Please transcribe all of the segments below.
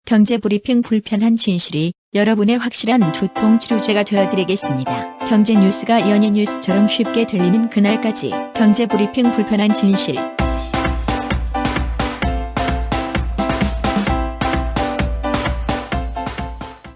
경제브리핑 불편한 진실이 여러분의 확실한 두통 치료제가 되어드리겠습니다. 경제 뉴스가 연예 뉴스처럼 쉽게 들리는 그날까지 경제브리핑 불편한 진실.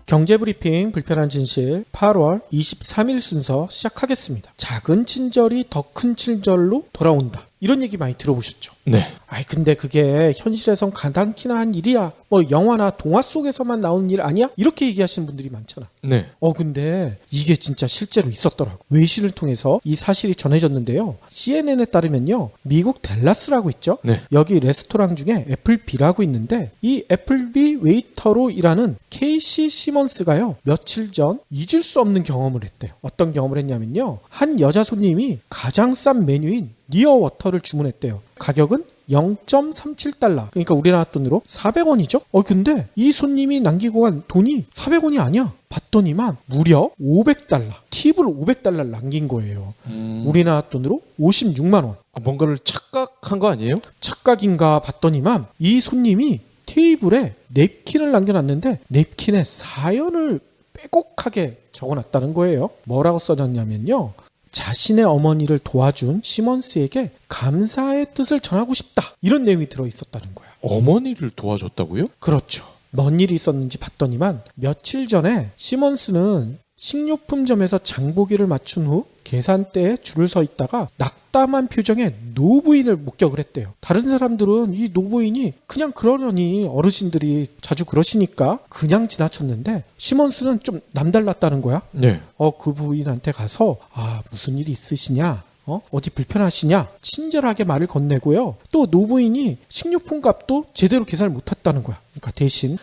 경제브리핑 불편한 진실 8월 23일 순서 시작하겠습니다. 작은 친절이 더 큰 친절로 돌아온다. 이런 얘기 많이 들어보셨죠? 네. 근데 그게 현실에선 가당키나 한 일이야. 뭐 영화나 동화 속에서만 나오는 일 아니야? 이렇게 얘기하시는 분들이 많잖아. 네. 근데 이게 진짜 실제로 있었더라고. 외신을 통해서 이 사실이 전해졌는데요. CNN에 따르면요. 미국 댈러스라고 있죠? 네. 여기 레스토랑 중에 애플비라고 있는데 이 애플비 웨이터로 일하는 케이시 시먼스가요. 며칠 전 잊을 수 없는 경험을 했대요. 어떤 경험을 했냐면요. 한 여자 손님이 가장 싼 메뉴인 니어워터를 주문했대요. 가격은 0.37달러. 그러니까 우리나라 돈으로 400원이죠? 근데 이 손님이 남기고 간 돈이 400원이 아니야. 봤더니만 무려 500달러. 팁을 500달러를 남긴 거예요. 우리나라 돈으로 56만 원. 뭔가를 착각한 거 아니에요? 착각인가 봤더니만 이 손님이 테이블에 냅킨을 남겨놨는데 냅킨에 사연을 빼곡하게 적어놨다는 거예요. 뭐라고 써놨냐면요. 자신의 어머니를 도와준 시먼스에게 감사의 뜻을 전하고 싶다. 이런 내용이 들어있었다는 거야. 어머니를 도와줬다고요? 그렇죠. 뭔 일이 있었는지 봤더니만 며칠 전에 시먼스는 식료품점에서 장보기를 마친 후 계산대에 줄을 서 있다가 낙담한 표정의 노부인을 목격을 했대요. 다른 사람들은 이 노부인이 그냥 그러려니 어르신들이 자주 그러시니까 그냥 지나쳤는데 시먼스는 좀 남달랐다는 거야. 네. 그 부인한테 가서 무슨 일이 있으시냐? 어디 불편하시냐? 친절하게 말을 건네고요. 또 노부인이 식료품 값도 제대로 계산을 못했다는 거야. 그러니까 대신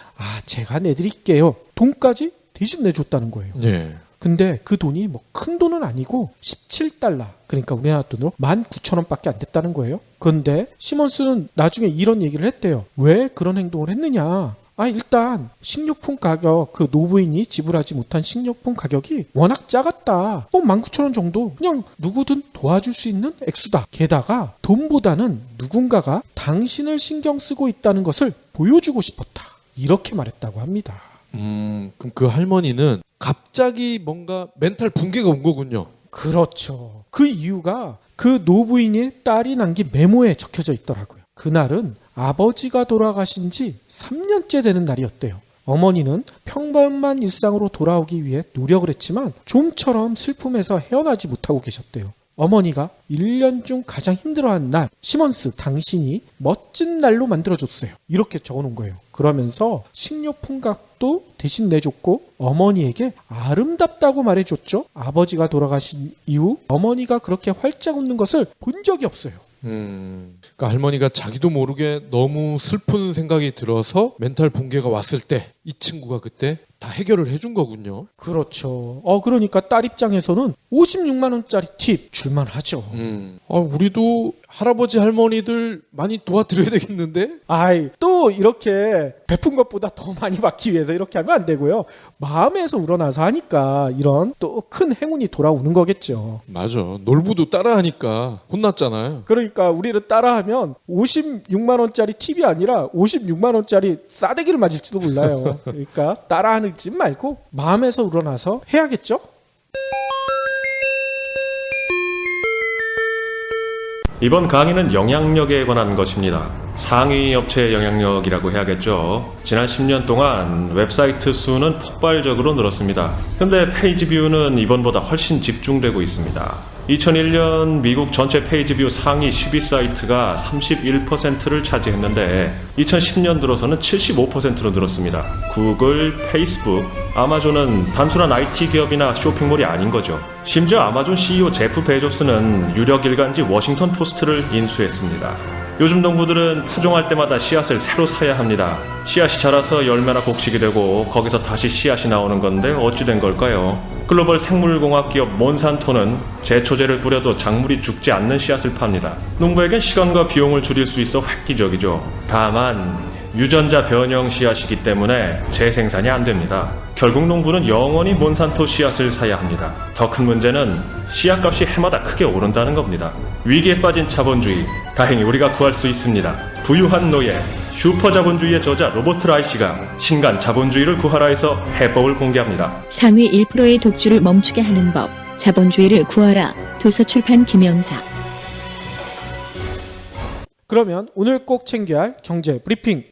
제가 내드릴게요. 돈까지 대신 내줬다는 거예요. 네. 근데 그 돈이 뭐 큰 돈은 아니고 17달러. 그러니까 우리나라 돈으로 19,000원밖에 안 됐다는 거예요. 그런데 시먼스는 나중에 이런 얘기를 했대요. 왜 그런 행동을 했느냐? 일단 식료품 가격, 그 노부인이 지불하지 못한 식료품 가격이 워낙 작았다. 19,000원 정도 그냥 누구든 도와줄 수 있는 액수다. 게다가 돈보다는 누군가가 당신을 신경 쓰고 있다는 것을 보여주고 싶었다. 이렇게 말했다고 합니다. 그럼 그 할머니는 갑자기 뭔가 멘탈 붕괴가 온 거군요. 그렇죠. 그 이유가 그 노부인의 딸이 남긴 메모에 적혀져 있더라고요. 그날은 아버지가 돌아가신 지 3년째 되는 날이었대요. 어머니는 평범한 일상으로 돌아오기 위해 노력을 했지만 좀처럼 슬픔에서 헤어나지 못하고 계셨대요. 어머니가 1년 중 가장 힘들어한 날, 시먼스 당신이 멋진 날로 만들어줬어요. 이렇게 적어놓은 거예요. 그러면서 식료품 값도 대신 내줬고 어머니에게 아름답다고 말해줬죠. 아버지가 돌아가신 이후 어머니가 그렇게 활짝 웃는 것을 본 적이 없어요. 그러니까 할머니가 자기도 모르게 너무 슬픈 생각이 들어서 멘탈 붕괴가 왔을 때 이 친구가 그때 다 해결을 해준 거군요. 그렇죠. 그러니까 딸 입장에서는 56만 원짜리 팁 줄만하죠. 우리도 할아버지 할머니들 많이 도와드려야 되겠는데? 또 이렇게 베푼 것보다 더 많이 받기 위해서 이렇게 하면 안 되고요. 마음에서 우러나서 하니까 이런 또 큰 행운이 돌아오는 거겠죠. 맞아. 놀부도 따라하니까 혼났잖아요. 그러니까 우리를 따라하면 56만 원짜리 팁이 아니라 56만 원짜리 싸대기를 맞을지도 몰라요. 그러니까 따라하지 말고 마음에서 우러나서 해야겠죠? 이번 강의는 영향력에 관한 것입니다. 상위 업체의 영향력이라고 해야겠죠. 지난 10년 동안 웹사이트 수는 폭발적으로 늘었습니다. 근데 페이지 뷰는 이번보다 훨씬 집중되고 있습니다. 2001년 미국 전체 페이지 뷰 상위 10위 사이트가 31%를 차지했는데 2010년 들어서는 75%로 늘었습니다. 구글, 페이스북, 아마존은 단순한 IT 기업이나 쇼핑몰이 아닌 거죠. 심지어 아마존 CEO 제프 베조스는 유력 일간지 워싱턴 포스트를 인수했습니다. 요즘 농부들은 파종할 때마다 씨앗을 새로 사야 합니다. 씨앗이 자라서 열매나 곡식이 되고 거기서 다시 씨앗이 나오는 건데 어찌 된 걸까요? 글로벌 생물공학 기업 몬산토는 제초제를 뿌려도 작물이 죽지 않는 씨앗을 팝니다. 농부에겐 시간과 비용을 줄일 수 있어 획기적이죠. 다만 유전자 변형 씨앗이기 때문에 재생산이 안 됩니다. 결국 농부는 영원히 몬산토 씨앗을 사야 합니다. 더 큰 문제는 씨앗값이 해마다 크게 오른다는 겁니다. 위기에 빠진 자본주의, 다행히 우리가 구할 수 있습니다. 부유한 노예, 슈퍼 자본주의의 저자 로버트 라이시가 신간 자본주의를 구하라에서 해법을 공개합니다. 상위 1%의 독주를 멈추게 하는 법. 자본주의를 구하라. 도서출판 김영사. 그러면 오늘 꼭 챙겨야 할 경제 브리핑.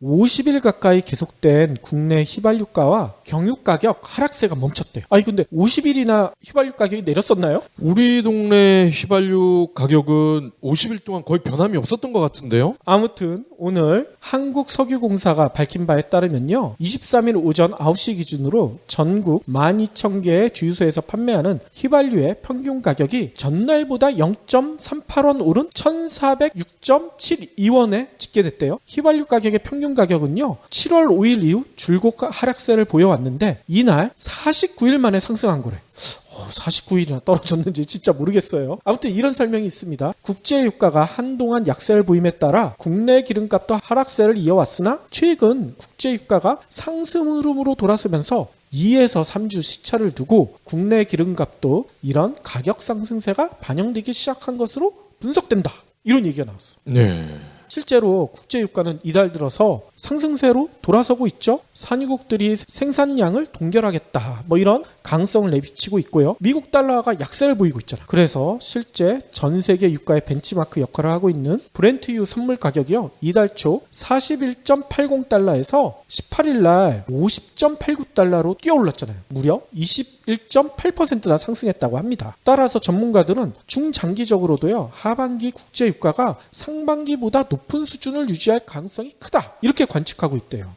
50일 가까이 계속된 국내 휘발유가와 경유 가격 하락세가 멈췄대요. 아니 근데 50일이나 휘발유 가격이 내렸었나요? 우리 동네 휘발유 가격은 50일 동안 거의 변함이 없었던 것 같은데요. 아무튼 오늘 한국석유공사가 밝힌 바에 따르면요. 23일 오전 9시 기준으로 전국 12,000개의 주유소에서 판매하는 휘발유의 평균 가격이 전날보다 0.38원 오른 1,406.72원에 집계됐대요. 휘발유 가격의 평균 가격은요. 7월 5일 이후 줄곧 하락세를 보여왔는데 이날 49일 만에 상승한 거래. 49일이나 떨어졌는지 진짜 모르겠어요. 아무튼 이런 설명이 있습니다. 국제유가가 한동안 약세를 보임에 따라 국내 기름값도 하락세를 이어왔으나 최근 국제유가가 상승 흐름으로 돌아서면서 2에서 3주 시차를 두고 국내 기름값도 이런 가격 상승세가 반영되기 시작한 것으로 분석된다. 이런 얘기가 나왔어. 네. 실제로 국제유가는 이달 들어서 상승세로 돌아서고 있죠. 산유국들이 생산량을 동결하겠다. 뭐 이런 가능성을 내비치고 있고요. 미국 달러가 약세를 보이고 있잖아. 그래서 실제 전 세계 유가의 벤치마크 역할을 하고 있는 브렌트유 선물 가격이요. 이달 초 41.80달러에서 18일 날 50.89달러로 뛰어올랐잖아요. 무려 21.8%나 상승했다고 합니다. 따라서 전문가들은 중장기적으로도요. 하반기 국제유가가 상반기보다 높은 수준을 유지할 가능성이 크다. 이렇게 관측하고 있대요.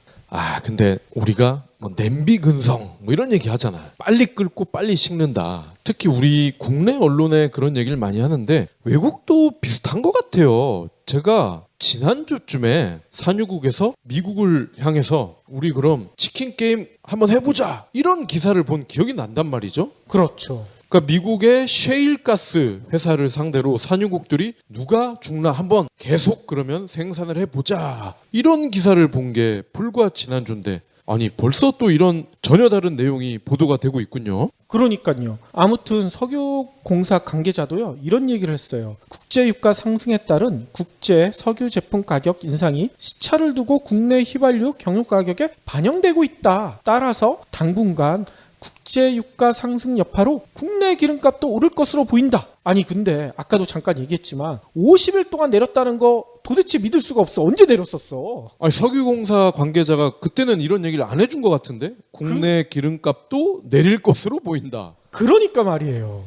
근데 우리가 뭐 냄비 근성 뭐 이런 얘기 하잖아요. 빨리 끓고 빨리 식는다. 특히 우리 국내 언론에 그런 얘기를 많이 하는데 외국도 비슷한 것 같아요. 제가 지난주쯤에 산유국에서 미국을 향해서 우리 그럼 치킨 게임 한번 해보자 이런 기사를 본 기억이 난단 말이죠. 그렇죠. 그러니까 미국의 셰일가스 회사를 상대로 산유국들이 누가 죽나 한번 계속 그러면 생산을 해보자 이런 기사를 본 게 불과 지난주인데 아니 벌써 또 이런 전혀 다른 내용이 보도가 되고 있군요. 그러니까요. 아무튼 석유공사 관계자도요. 이런 얘기를 했어요. 국제유가 상승에 따른 국제 석유 제품 가격 인상이 시차를 두고 국내 휘발유 경유 가격에 반영되고 있다. 따라서 당분간 국제유가 상승 여파로 국내 기름값도 오를 것으로 보인다. 아니 근데 아까도 잠깐 얘기했지만 50일 동안 내렸다는 거 도대체 믿을 수가 없어. 언제 내렸었어? 아니 석유공사 관계자가 그때는 이런 얘기를 안 해준 것 같은데 국내 기름값도 내릴 것으로 보인다. 그러니까 말이에요.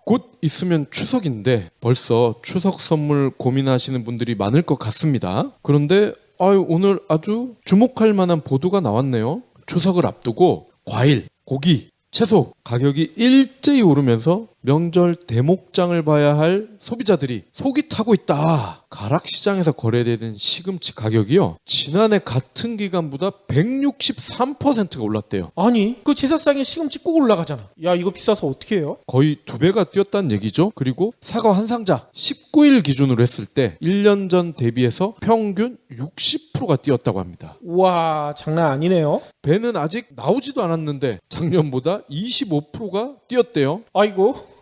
곧 있으면 추석인데 벌써 추석 선물 고민하시는 분들이 많을 것 같습니다. 그런데 오늘 아주 주목할 만한 보도가 나왔네요. 추석을 앞두고 과일, 고기, 채소 가격이 일제히 오르면서 명절 대목장을 봐야 할 소비자들이 속이 타고 있다. 가락시장에서 거래되는 시금치 가격이요. 지난해 같은 기간보다 163%가 올랐대요. 아니 그 제사상에 시금치 꼭 올라가잖아. 야 이거 비싸서 어떻게 해요? 거의 2배가 뛰었다는 얘기죠. 그리고 사과 한 상자 19일 기준으로 했을 때 1년 전 대비해서 평균 60%가 뛰었다고 합니다. 우와 장난 아니네요. 배는 아직 나오지도 않았는데 작년보다 25%가 뛰었대요. 아이고.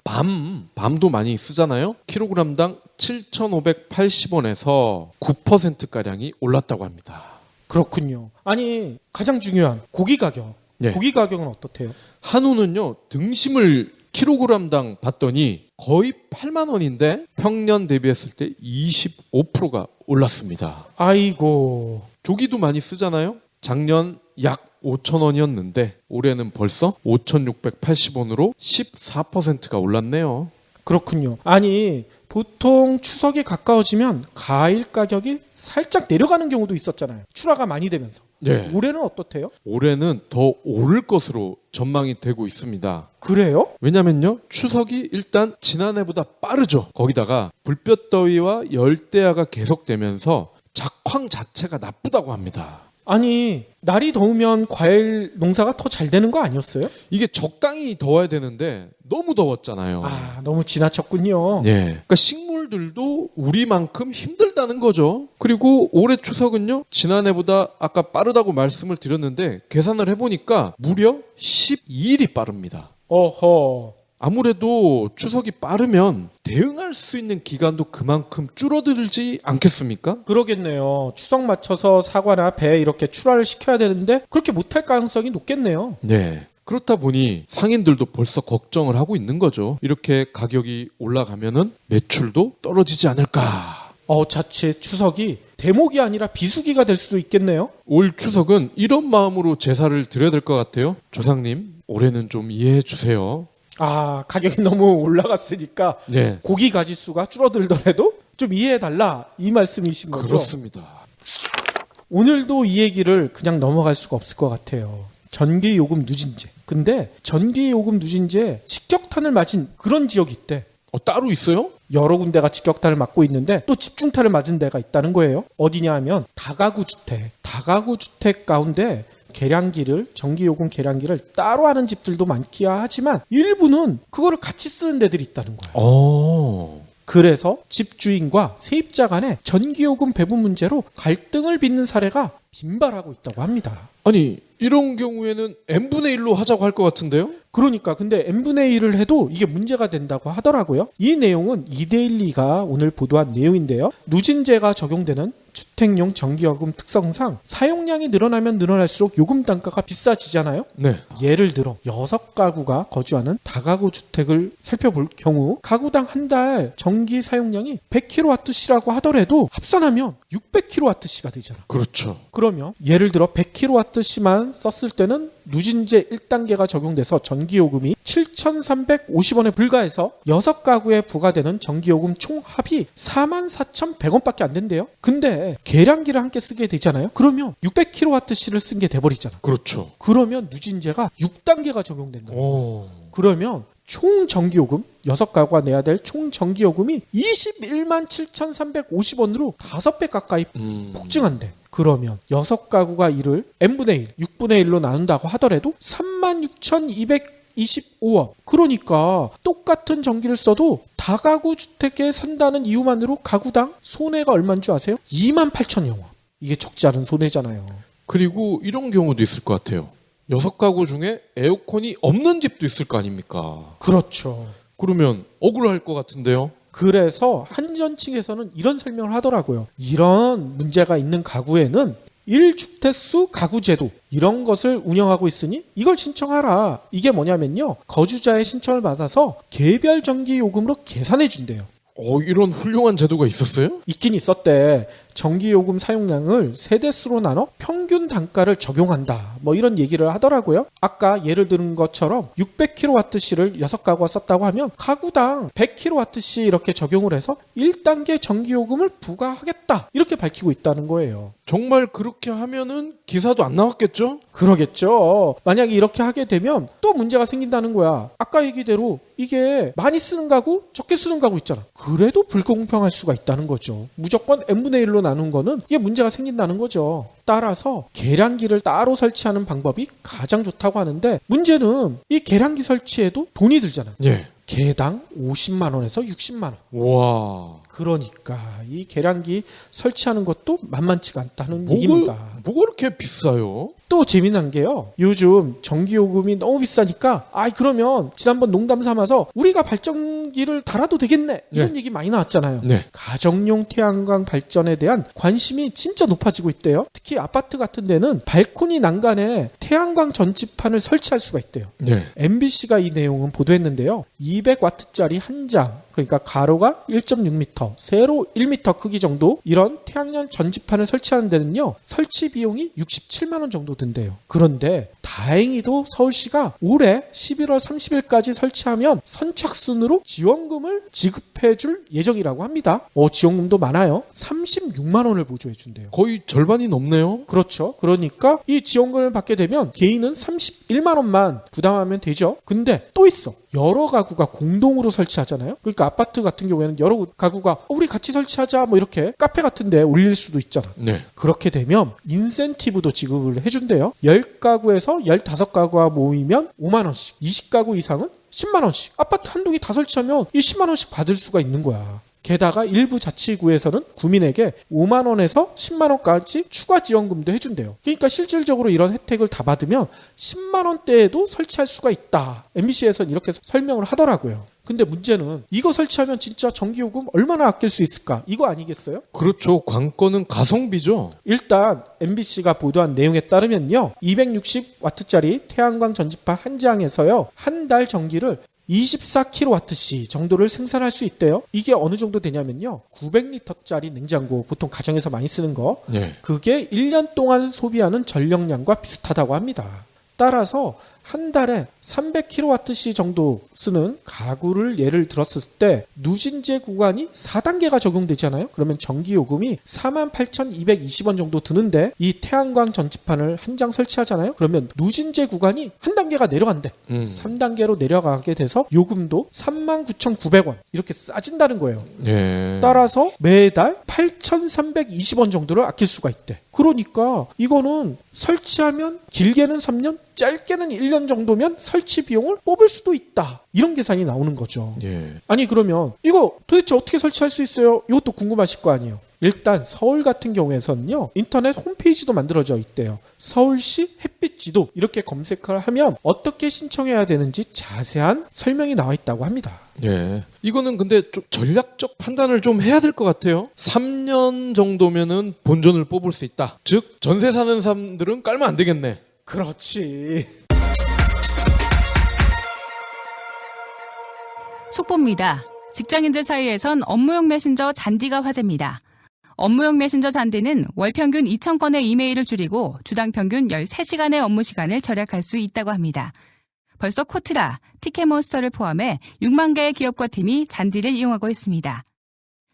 밤도 많이 쓰잖아요. 킬로그램당 7,580원에서 9%가량이 올랐다고 합니다. 그렇군요. 아니 가장 중요한 고기 가격. 네. 고기 가격은 어떻대요? 한우는요. 등심을 킬로그램당 봤더니 거의 8만 원인데 평년 대비했을 때 25%가 올랐습니다. 아이고. 조기도 많이 쓰잖아요. 작년 약 5,000원이었는데 올해는 벌써 5,680원으로 14%가 올랐네요. 그렇군요. 아니 보통 추석이 가까워지면 과일 가격이 살짝 내려가는 경우도 있었잖아요. 출하가 많이 되면서. 네. 올해는 어떻대요? 올해는 더 오를 것으로 전망이 되고 있습니다. 그래요? 왜냐면요. 추석이 일단 지난해보다 빠르죠. 거기다가 불볕더위와 열대야가 계속되면서 작황 자체가 나쁘다고 합니다. 아니 날이 더우면 과일 농사가 더 잘 되는 거 아니었어요? 이게 적당히 더워야 되는데 너무 더웠잖아요. 너무 지나쳤군요. 예. 그러니까 식물들도 우리만큼 힘들다는 거죠. 그리고 올해 추석은요. 지난해보다 아까 빠르다고 말씀을 드렸는데 계산을 해보니까 무려 12일이 빠릅니다. 어허. 아무래도 추석이 빠르면 대응할 수 있는 기간도 그만큼 줄어들지 않겠습니까? 그러겠네요. 추석 맞춰서 사과나 배 이렇게 출하를 시켜야 되는데 그렇게 못할 가능성이 높겠네요. 네. 그렇다 보니 상인들도 벌써 걱정을 하고 있는 거죠. 이렇게 가격이 올라가면은 매출도 떨어지지 않을까. 자칫 추석이 대목이 아니라 비수기가 될 수도 있겠네요. 올 추석은 이런 마음으로 제사를 드려야 될 것 같아요. 조상님, 올해는 좀 이해해 주세요. 가격이 너무 올라갔으니까 네. 고기 가짓수가 줄어들더라도 좀 이해해달라 이 말씀이신 거죠. 그렇습니다. 오늘도 이 얘기를 그냥 넘어갈 수가 없을 것 같아요. 전기요금 누진제. 근데 전기요금 누진제 직격탄을 맞은 그런 지역이 있대. 따로 있어요? 여러 군데가 직격탄을 맞고 있는데 또 집중탄을 맞은 데가 있다는 거예요. 어디냐 하면 다가구 주택 가운데 전기요금 계량기를 따로 하는 집들도 많기야 하지만 일부는 그거를 같이 쓰는 데들이 있다는 거야. 그래서 집주인과 세입자 간의 전기요금 배분 문제로 갈등을 빚는 사례가 빈발하고 있다고 합니다. 아니, 이런 경우에는 n분의 1로 하자고 할 것 같은데요? 그러니까 근데 n분의 1을 해도 이게 문제가 된다고 하더라고요. 이 내용은 이데일리가 오늘 보도한 내용인데요. 누진제가 적용되는 주택용 전기요금 특성상 사용량이 늘어나면 늘어날수록 요금 단가가 비싸지잖아요. 네. 예를 들어 6가구가 거주하는 다가구 주택을 살펴볼 경우 가구당 한 달 전기 사용량이 100kWh라고 하더라도 합산하면 600kWh가 되잖아. 그렇죠. 그러면 예를 들어 100kWh만 썼을 때는 누진제 1단계가 적용돼서 전기요금이 7,350원에 불과해서 6가구에 부과되는 전기요금 총합이 44,100원밖에 안 된대요. 근데 계량기를 함께 쓰게 되잖아요. 그러면 600kWh를 쓴 게 돼버리잖아. 그렇죠. 그러면 누진제가 6단계가 적용된다. 그러면 총 전기요금 6가구가 내야 될 총 전기요금이 21만 7,350원으로 5배 가까이 폭증한대. 그러면 6가구가 이를 n분의 1, 6분의 1로 나눈다고 하더라도 36,225원. 그러니까 똑같은 전기를 써도 다가구 주택에 산다는 이유만으로 가구당 손해가 얼마인 줄 아세요? 28,000원. 이게 적지 않은 손해잖아요. 그리고 이런 경우도 있을 것 같아요. 6가구 중에 에어컨이 없는 집도 있을 거 아닙니까? 그렇죠. 그러면 억울할 것 같은데요? 그래서 한전 측에서는 이런 설명을 하더라고요. 이런 문제가 있는 가구에는 1주택수 가구제도 이런 것을 운영하고 있으니 이걸 신청하라. 이게 뭐냐면요. 거주자의 신청을 받아서 개별 전기요금으로 계산해 준대요. 이런 훌륭한 제도가 있었어요? 있긴 있었대. 전기요금 사용량을 세대수로 나눠 평균 단가를 적용한다. 뭐 이런 얘기를 하더라고요. 아까 예를 든 것처럼 600kWh를 6가구가 썼다고 하면 가구당 100kWh 이렇게 적용을 해서 1단계 전기요금을 부과하겠다. 이렇게 밝히고 있다는 거예요. 정말 그렇게 하면은 기사도 안 나왔겠죠? 그러겠죠. 만약에 이렇게 하게 되면 또 문제가 생긴다는 거야. 아까 얘기대로 이게 많이 쓰는 가구, 적게 쓰는 가구 있잖아. 그래도 불공평할 수가 있다는 거죠. 무조건 n분의 1로 나눈 거는 이게 문제가 생긴다는 거죠. 따라서 계량기를 따로 설치하는 방법이 가장 좋다고 하는데 문제는 이 계량기 설치에도 돈이 들잖아. 예. 개당 50만 원에서 60만 원. 와. 그러니까 이 계량기 설치하는 것도 만만치가 않다는 얘기입니다. 뭐가 그렇게 비싸요? 또 재미난 게요. 요즘 전기요금이 너무 비싸니까 그러면 지난번 농담 삼아서 우리가 발전기를 달아도 되겠네 이런 얘기 많이 나왔잖아요. 네. 가정용 태양광 발전에 대한 관심이 진짜 높아지고 있대요. 특히 아파트 같은 데는 발코니 난간에 태양광 전지판을 설치할 수가 있대요. 네. MBC가 이 내용은 보도했는데요. 200W짜리 한 장, 그러니까 가로가 1.6m, 세로 1m 크기 정도 이런 태양열 전지판을 설치하는 데는요. 설치 비용이 67만 원 정도 든대요. 그런데 다행히도 서울시가 올해 11월 30일까지 설치하면 선착순으로 지원금을 지급해 줄 예정이라고 합니다. 지원금도 많아요. 36만 원을 보조해 준대요. 거의 절반이 넘네요. 그렇죠. 그러니까 이 지원금을 받게 되면 개인은 31만 원만 부담하면 되죠. 근데 또 있어. 여러 가구가 공동으로 설치하잖아요. 그러니까 아파트 같은 경우에는 여러 가구가 우리 같이 설치하자 뭐 이렇게 카페 같은 데 올릴 수도 있잖아. 네. 그렇게 되면 인센티브도 지급을 해준대요. 10가구에서 15가구가 모이면 5만 원씩, 20가구 이상은 10만 원씩. 아파트 한 동이 다 설치하면 이 10만 원씩 받을 수가 있는 거야. 게다가 일부 자치구에서는 구민에게 5만 원에서 10만 원까지 추가 지원금도 해준대요. 그러니까 실질적으로 이런 혜택을 다 받으면 10만 원대에도 설치할 수가 있다. MBC에서는 이렇게 설명을 하더라고요. 근데 문제는 이거 설치하면 진짜 전기요금 얼마나 아낄 수 있을까? 이거 아니겠어요? 그렇죠. 관건은 가성비죠. 일단 MBC가 보도한 내용에 따르면요. 260W짜리 태양광 전지파 한 장에서요. 한 달 전기를 24kWh 정도를 생산할 수 있대요. 이게 어느 정도 되냐면요. 900리터짜리 냉장고, 보통 가정에서 많이 쓰는 거. 네. 그게 1년 동안 소비하는 전력량과 비슷하다고 합니다. 따라서 한 달에 300kWh 정도 쓰는 가구를 예를 들었을 때 누진제 구간이 4단계가 적용되잖아요. 그러면 전기요금이 48,220원 정도 드는데 이 태양광 전지판을 한 장 설치하잖아요. 그러면 누진제 구간이 한 단계가 내려간대. 3단계로 내려가게 돼서 요금도 39,900원 이렇게 싸진다는 거예요. 예. 따라서 매달 8,320원 정도를 아낄 수가 있대. 그러니까 이거는 설치하면 길게는 3년, 짧게는 1년 정도면 설치 비용을 뽑을 수도 있다. 이런 계산이 나오는 거죠. 예. 아니 그러면 이거 도대체 어떻게 설치할 수 있어요? 이것도 궁금하실 거 아니에요. 일단 서울 같은 경우에서는요. 인터넷 홈페이지도 만들어져 있대요. 서울시 햇빛 지도 이렇게 검색을 하면 어떻게 신청해야 되는지 자세한 설명이 나와 있다고 합니다. 예. 이거는 근데 좀 전략적 판단을 좀 해야 될 것 같아요. 3년 정도면은 본전을 뽑을 수 있다. 즉 전세 사는 사람들은 깔면 안 되겠네. 그렇지. 속보입니다. 직장인들 사이에선 업무용 메신저 잔디가 화제입니다. 업무용 메신저 잔디는 월 평균 2,000건의 이메일을 줄이고 주당 평균 13시간의 업무 시간을 절약할 수 있다고 합니다. 벌써 코트라, 티켓몬스터를 포함해 6만 개의 기업과 팀이 잔디를 이용하고 있습니다.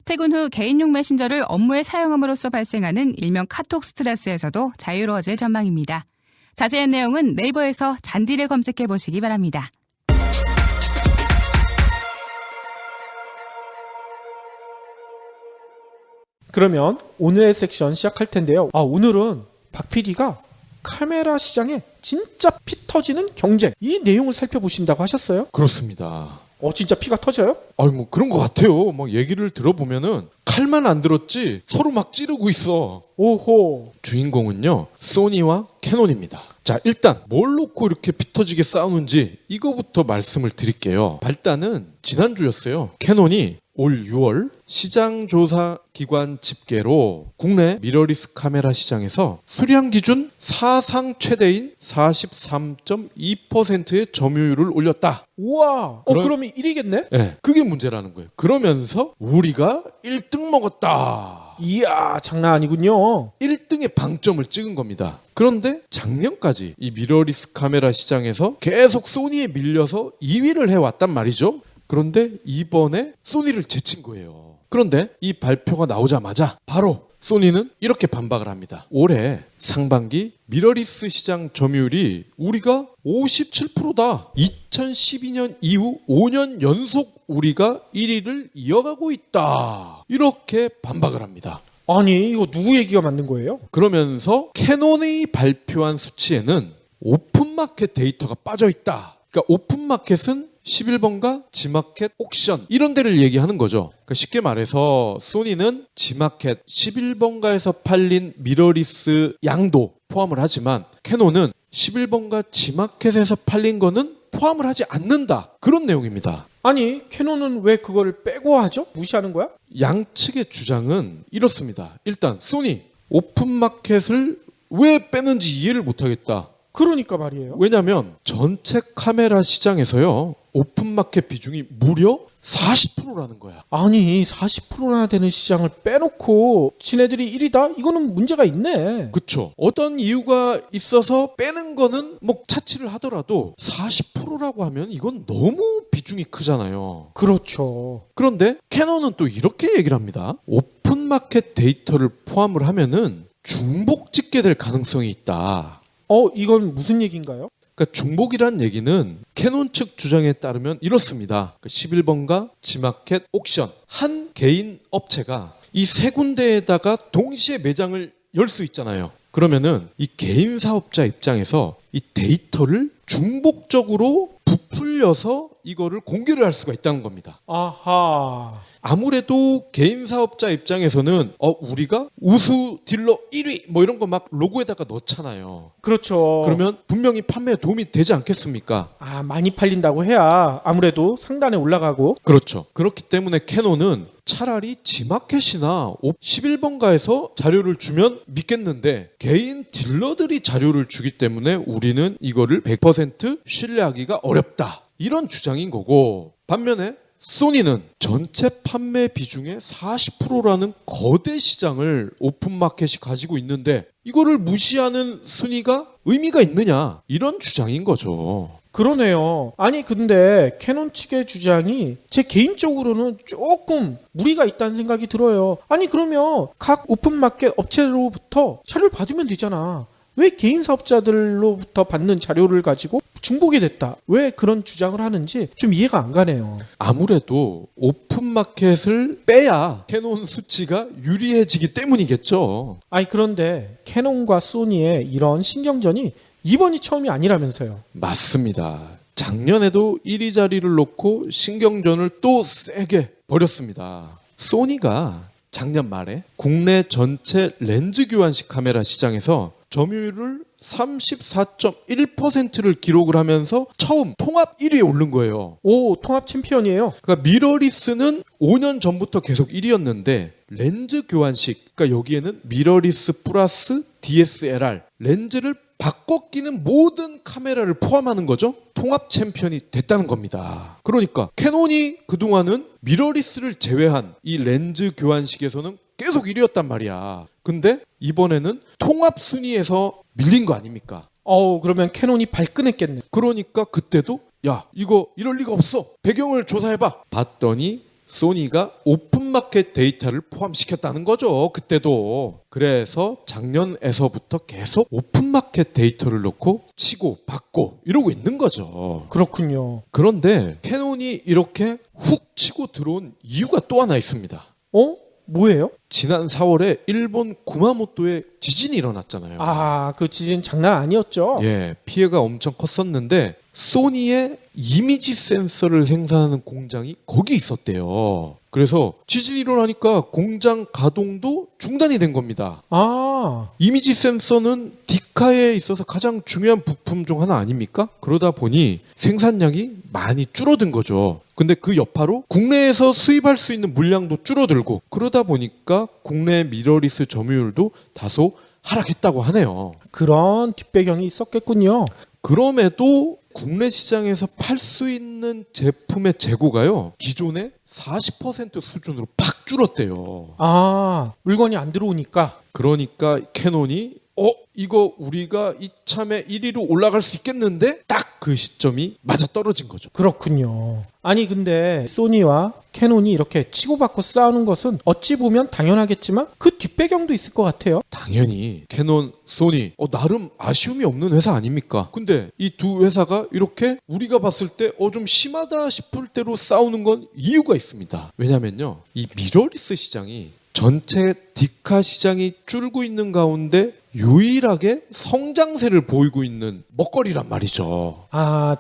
퇴근 후 개인용 메신저를 업무에 사용함으로써 발생하는 일명 카톡 스트레스에서도 자유로워질 전망입니다. 자세한 내용은 네이버에서 잔디를 검색해 보시기 바랍니다. 그러면 오늘의 섹션 시작할 텐데요. 오늘은 박 PD가 카메라 시장에 진짜 피 터지는 경쟁 이 내용을 살펴보신다고 하셨어요? 그렇습니다. 진짜 피가 터져요? 아니 뭐 그런 것 같아요. 막 얘기를 들어보면은 칼만 안 들었지 서로 막 찌르고 있어. 오호. 주인공은요 소니와 캐논입니다. 자 일단 뭘 놓고 이렇게 피 터지게 싸우는지 이거부터 말씀을 드릴게요. 발단은 지난주였어요. 캐논이 올 6월 시장조사기관 집계로 국내 미러리스 카메라 시장에서 수량 기준 사상 최대인 43.2%의 점유율을 올렸다. 우와. 그러면 1위겠네? 네, 그게 문제라는 거예요. 그러면서 우리가 1등 먹었다. 이야, 장난 아니군요. 1등의 방점을 찍은 겁니다. 그런데 작년까지 이 미러리스 카메라 시장에서 계속 소니에 밀려서 2위를 해왔단 말이죠. 그런데 이번에 소니를 제친 거예요. 그런데 이 발표가 나오자마자 바로 소니는 이렇게 반박을 합니다. 올해 상반기 미러리스 시장 점유율이 우리가 57%다. 2012년 이후 5년 연속 우리가 1위를 이어가고 있다. 이렇게 반박을 합니다. 아니 이거 누구 얘기가 맞는 거예요? 그러면서 캐논이 발표한 수치에는 오픈마켓 데이터가 빠져 있다. 그러니까 오픈마켓은 11번가 지마켓 옥션 이런 데를 얘기하는 거죠. 그러니까 쉽게 말해서 소니는 지마켓 11번가에서 팔린 미러리스 양도 포함을 하지만 캐논은 11번가 지마켓에서 팔린 거는 포함을 하지 않는다. 그런 내용입니다. 아니 캐논은 왜 그거를 빼고 하죠? 무시하는 거야? 양측의 주장은 이렇습니다. 일단 소니 오픈마켓을 왜 빼는지 이해를 못하겠다. 그러니까 말이에요. 왜냐하면 전체 카메라 시장에서요 오픈마켓 비중이 무려 40%라는 거야. 아니 40%나 되는 시장을 빼놓고 지네들이 1위다? 이거는 문제가 있네. 그쵸. 어떤 이유가 있어서 빼는 거는 뭐 차치를 하더라도 40%라고 하면 이건 너무 비중이 크잖아요. 그렇죠. 그런데 캐논은 또 이렇게 얘기를 합니다. 오픈마켓 데이터를 포함을 하면은 중복 찍게 될 가능성이 있다. 이건 무슨 얘기인가요? 그러니까 중복이란 얘기는 캐논 측 주장에 따르면 이렇습니다. 11번가 지마켓 옥션 한 개인 업체가 이 세 군데에다가 동시에 매장을 열 수 있잖아요. 그러면은 이 개인 사업자 입장에서 이 데이터를 중복적으로 부풀려서 이거를 공개를 할 수가 있다는 겁니다. 아하. 아무래도 개인 사업자 입장에서는 우리가 우수 딜러 1위 뭐 이런 거 막 로고에다가 넣잖아요. 그렇죠. 그러면 분명히 판매에 도움이 되지 않겠습니까? 많이 팔린다고 해야 아무래도 상단에 올라가고. 그렇죠. 그렇기 때문에 캐논은 차라리 지마켓이나 11번가에서 자료를 주면 믿겠는데 개인 딜러들이 자료를 주기 때문에 우리는 이거를 100% 신뢰하기가 어렵다. 이런 주장인 거고, 반면에 소니는 전체 판매 비중의 40%라는 거대 시장을 오픈마켓이 가지고 있는데 이거를 무시하는 순위가 의미가 있느냐, 이런 주장인 거죠. 그러네요. 아니 근데 캐논 측의 주장이 제 개인적으로는 조금 무리가 있다는 생각이 들어요. 아니 그러면 각 오픈마켓 업체로부터 자료를 받으면 되잖아. 왜 개인 사업자들로부터 받는 자료를 가지고 중복이 됐다. 왜 그런 주장을 하는지 좀 이해가 안 가네요. 아무래도 오픈마켓을 빼야 캐논 수치가 유리해지기 때문이겠죠. 아니 그런데 캐논과 소니의 이런 신경전이 이번이 처음이 아니라면서요. 맞습니다. 작년에도 1위 자리를 놓고 신경전을 또 세게 벌였습니다. 소니가 작년 말에 국내 전체 렌즈 교환식 카메라 시장에서 점유율을 34.1%를 기록을 하면서 처음 통합 1위에 오른 거예요. 오, 통합 챔피언이에요. 그러니까 미러리스는 5년 전부터 계속 1위였는데 렌즈 교환식, 그러니까 여기에는 미러리스 플러스 DSLR 렌즈를 바꿔 끼는 모든 카메라를 포함하는 거죠. 통합 챔피언이 됐다는 겁니다. 그러니까 캐논이 그동안은 미러리스를 제외한 이 렌즈 교환식에서는 계속 1위였단 말이야. 근데 이번에는 통합 순위에서 밀린 거 아닙니까? 그러면 캐논이 발끈했겠네. 그러니까 그때도 야, 이거 이럴 리가 없어. 배경을 조사해봐. 봤더니 소니가 오픈마켓 데이터를 포함시켰다는 거죠. 그때도. 그래서 작년에서부터 계속 오픈마켓 데이터를 넣고 치고 받고 이러고 있는 거죠. 그렇군요. 그런데 캐논이 이렇게 훅 치고 들어온 이유가 또 하나 있습니다. 뭐예요? 지난 4월에 일본 구마모토에 지진이 일어났잖아요. 그 지진 장난 아니었죠? 예, 피해가 엄청 컸었는데 소니의 이미지 센서를 생산하는 공장이 거기 있었대요. 그래서 지진이 일어나니까 공장 가동도 중단이 된 겁니다. 이미지 센서는 디카에 있어서 가장 중요한 부품 중 하나 아닙니까? 그러다 보니 생산량이 많이 줄어든 거죠. 근데 그 여파로 국내에서 수입할 수 있는 물량도 줄어들고, 그러다 보니까 국내 미러리스 점유율도 다소 하락했다고 하네요. 그런 뒷배경이 있었겠군요. 그럼에도 국내 시장에서 팔 수 있는 제품의 재고가요, 기존의 40% 수준으로 팍 줄었대요. 물건이 안 들어오니까. 그러니까 캐논이 이거 우리가 이참에 1위로 올라갈 수 있겠는데 딱 그 시점이 맞아 떨어진 거죠. 그렇군요. 아니 근데 소니와 캐논이 이렇게 치고받고 싸우는 것은 어찌 보면 당연하겠지만 그 뒷배경도 있을 것 같아요. 당연히 캐논, 소니 나름 아쉬움이 없는 회사 아닙니까? 근데 이 두 회사가 이렇게 우리가 봤을 때 좀 심하다 싶을 대로 싸우는 건 이유가 있습니다. 왜냐면요, 이 미러리스 시장이 전체 디카 시장이 줄고 있는 가운데 유일하게 성장세를 보이고 있는 먹거리란 말이죠.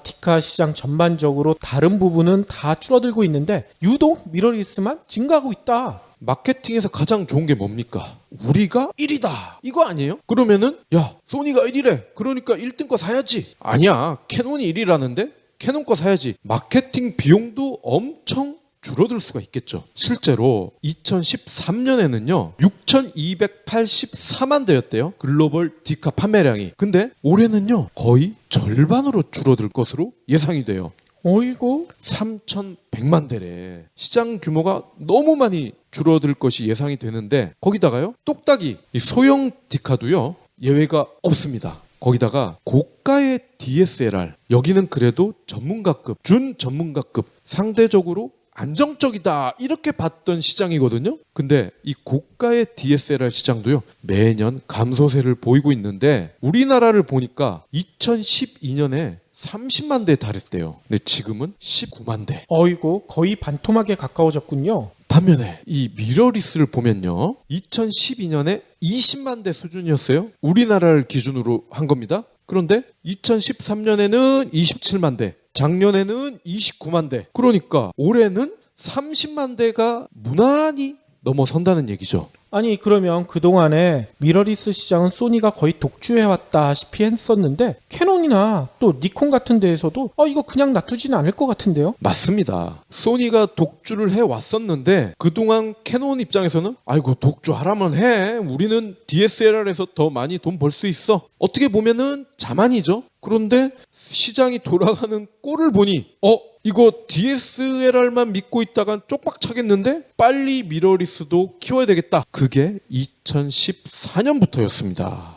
디카 시장 전반적으로 다른 부분은 다 줄어들고 있는데 유독 미러리스만 증가하고 있다. 마케팅에서 가장 좋은 게 뭡니까? 우리가 1위다. 이거 아니에요? 그러면은 야, 소니가 1위래. 그러니까 1등 거 사야지. 아니야, 캐논이 1위라는데 캐논 거 사야지. 마케팅 비용도 엄청 줄어들 수가 있겠죠. 실제로 2013년에는요 6,284만 대였대요, 글로벌 디카 판매량이. 근데 올해는요 거의 절반으로 줄어들 것으로 예상이 돼요. 어이구, 3,100만 대래. 시장 규모가 너무 많이 줄어들 것이 예상이 되는데, 거기다가요 똑딱이 이 소형 디카도요 예외가 없습니다. 거기다가 고가의 DSLR, 여기는 그래도 전문가급, 준전문가급, 상대적으로 안정적이다 이렇게 봤던 시장이거든요. 근데 이 고가의 DSLR 시장도요 매년 감소세를 보이고 있는데, 우리나라를 보니까 2012년에 30만 대에 달했대요. 근데 지금은 19만 대. 어이구, 거의 반토막에 가까워졌군요. 반면에 이 미러리스를 보면요 2012년에 20만 대 수준이었어요. 우리나라를 기준으로 한 겁니다. 그런데 2013년에는 27만 대. 작년에는 29만 대. 그러니까 올해는 30만 대가 무난히 넘어선다는 얘기죠. 아니 그러면 그동안에 미러리스 시장은 소니가 거의 독주해왔다시피 했었는데 캐논이나 또 니콘 같은 데에서도 이거 그냥 놔두지는 않을 것 같은데요? 맞습니다. 소니가 독주를 해왔었는데 그동안 캐논 입장에서는 아이고 독주하라면 해. 우리는 DSLR에서 더 많이 돈 벌 수 있어. 어떻게 보면은 자만이죠. 그런데 시장이 돌아가는 꼴을 보니 이거 DSLR만 믿고 있다간 쪽박 차겠는데 빨리 미러리스도 키워야 되겠다. 그게 2014년부터였습니다.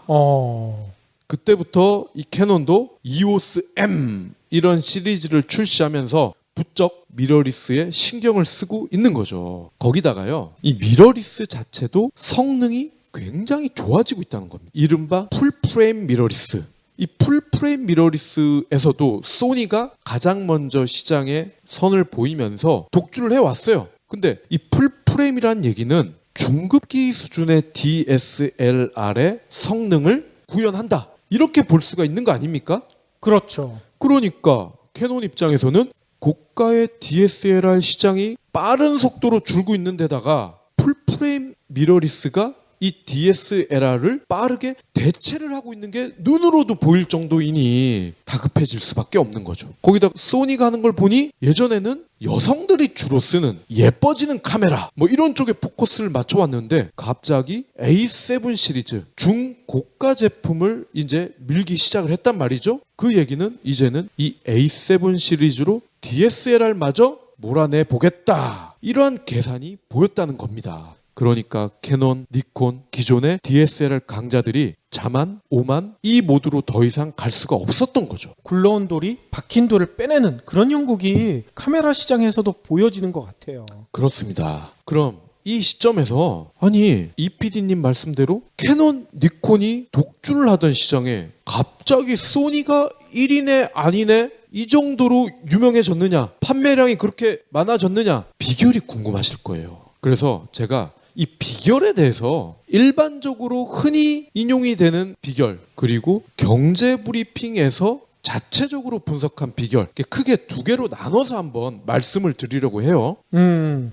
그때부터 이 캐논도 EOS M 이런 시리즈를 출시하면서 부쩍 미러리스에 신경을 쓰고 있는 거죠. 거기다가요, 이 미러리스 자체도 성능이 굉장히 좋아지고 있다는 겁니다. 이른바 풀프레임 미러리스. 이 풀프레임 미러리스에서도 소니가 가장 먼저 시장에 선을 보이면서 독주를 해왔어요. 근데 이 풀프레임이란 얘기는 중급기 수준의 DSLR의 성능을 구현한다. 이렇게 볼 수가 있는 거 아닙니까? 그렇죠. 그러니까 캐논 입장에서는 고가의 DSLR 시장이 빠른 속도로 줄고 있는 데다가 풀프레임 미러리스가 이 DSLR을 빠르게 대체를 하고 있는 게 눈으로도 보일 정도이니 다급해질 수밖에 없는 거죠. 거기다 소니가 하는 걸 보니 예전에는 여성들이 주로 쓰는 예뻐지는 카메라 뭐 이런 쪽에 포커스를 맞춰왔는데 갑자기 A7 시리즈 중고가 제품을 이제 밀기 시작을 했단 말이죠. 그 얘기는 이제는 이 A7 시리즈로 DSLR마저 몰아내 보겠다. 이러한 계산이 보였다는 겁니다. 그러니까 캐논, 니콘, 기존의 DSLR 강자들이 자만, 오만 이 모드로 더 이상 갈 수가 없었던 거죠. 굴러온 돌이 박힌 돌을 빼내는 그런 형국이 카메라 시장에서도 보여지는 것 같아요. 그렇습니다. 그럼 이 시점에서 아니 이 PD님 말씀대로 캐논, 니콘이 독주를 하던 시장에 갑자기 소니가 1위네 아니네 이 정도로 유명해졌느냐, 판매량이 그렇게 많아졌느냐, 비결이 궁금하실 거예요. 그래서 제가 이 비결에 대해서 일반적으로 흔히 인용이 되는 비결, 그리고 경제브리핑에서 자체적으로 분석한 비결, 크게 두 개로 나눠서 한번 말씀을 드리려고 해요.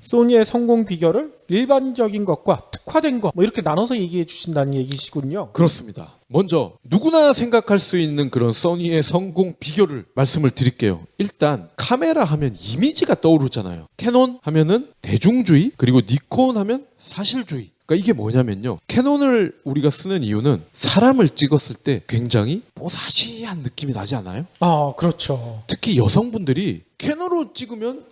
소니의 성공 비결을 일반적인 것과 특화된 것 뭐 이렇게 나눠서 얘기해 주신다는 얘기시군요. 그렇습니다. 먼저 누구나 생각할 수 있는 그런 소니의 성공 비결을 말씀을 드릴게요. 일단 카메라 하면 이미지가 떠오르잖아요. 캐논 하면은 대중주의, 그리고 니콘 하면 사실주의. 그러니까 이게 뭐냐면요, 캐논을 우리가 쓰는 이유는 사람을 찍었을 때 굉장히 뽀사시한 느낌이 나지 않아요? 그렇죠. 특히 여성분들이 캐논으로 찍으면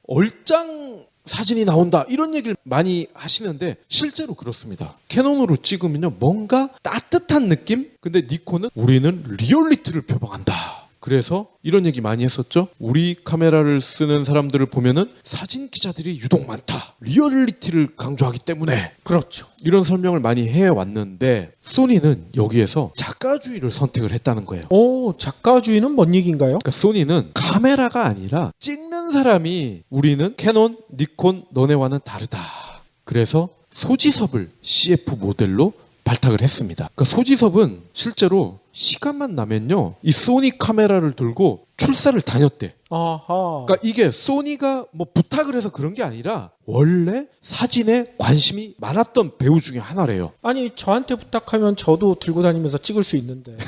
얼짱 사진이 나온다 이런 얘기를 많이 하시는데 실제로 그렇습니다. 캐논으로 찍으면요 뭔가 따뜻한 느낌? 근데 니콘은 우리는 리얼리티를 표방한다. 그래서 이런 얘기 많이 했었죠. 우리 카메라를 쓰는 사람들을 보면은 사진 기자들이 유독 많다. 리얼리티를 강조하기 때문에. 그렇죠. 이런 설명을 많이 해왔는데 소니는 여기에서 작가주의를 선택을 했다는 거예요. 작가주의는 뭔 얘기인가요? 그러니까 소니는 카메라가 아니라 찍는 사람이 우리는 캐논, 니콘, 너네와는 다르다. 그래서 소지섭을 CF 모델로 발탁을 했습니다. 그러니까 소지섭은 실제로 시간만 나면요 이 소니 카메라를 들고 출사를 다녔대. 그러니까 이게 소니가 뭐 부탁을 해서 그런 게 아니라 원래 사진에 관심이 많았던 배우 중에 하나래요. 아니 저한테 부탁하면 저도 들고 다니면서 찍을 수 있는데.